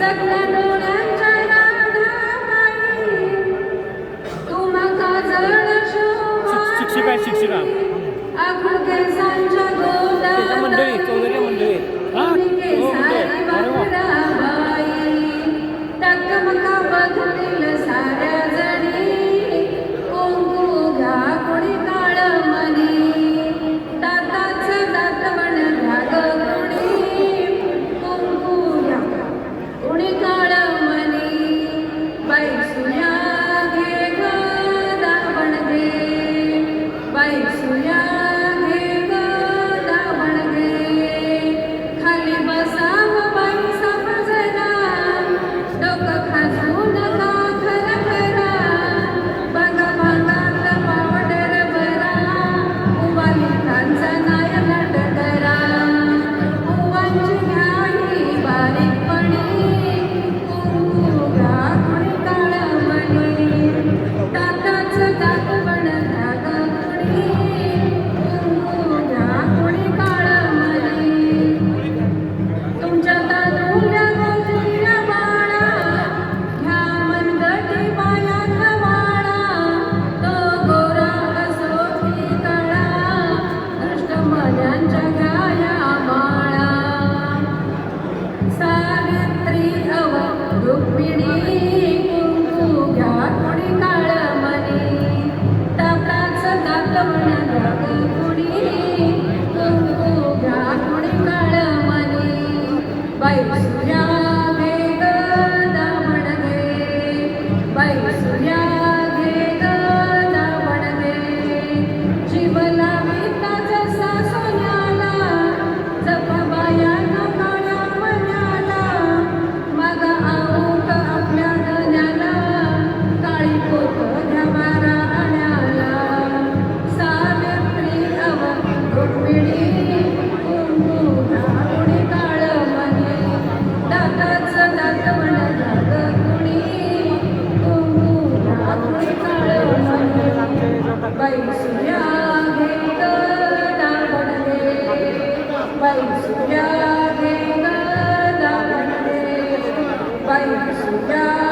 सगळ्या डोळ्यांच्या राधाबाई तुम्हा जळ शिक्षिका शिक्षिका आखूड केसांच्या गोदा मंडळी चौधरी मंडळी केसारी बाई टकमका बघतील साऱ्या जणी कुंकू घ्या कोणी काळ मनी दाताचं दातवण घ्या ग कोणी कुंकू घ्या कोणी काळ मनी बाई सुया घे ग दावण घे बाई सुया घे ग दावण घे खाली बसाव बाई समजना डोकं खाजू नका खरा खरा बघा भागात पावडर भरा उवाली कांचा नाय नट करा उवांची घ्या ही बारीकपणी कुंकू घ्या कोणी काळ मणी दाताचं दातवण घ्या ग कोणी कुंकू घ्या कोणी काळ मणी तुमच्या तारुण्या गोजरीला बाळा घ्या मनगटी पायात वाळा तो गोरा असो की काळा दृष्ट मन्यांच्या घ्या या माळा सावित्री अव रुक्मिणी कुंकू घ्या कोणी काळ मनी दाताचं दातवण घ्या ग कोणी कुंकू घ्या कोणी काळ मनी बाई सुया घे ग दावण घे बाई सुया घे ग दावण घे जीव लाविता जसा सोन्याला जप बाया काळ्या मन्याला मग आऊट आपल्या धन्याला काळी पोत घ्या बारा आण्याला सावित्री अव रुक्मिणी कुंकू घ्या कोणी काळ मनी दाताचं दातवण घ्या ग कोणी कुंकू घ्या कोणी काळ मनी बाई सुया घे ग दावण घे बाई सुया घे ग दावण घे बाई सुया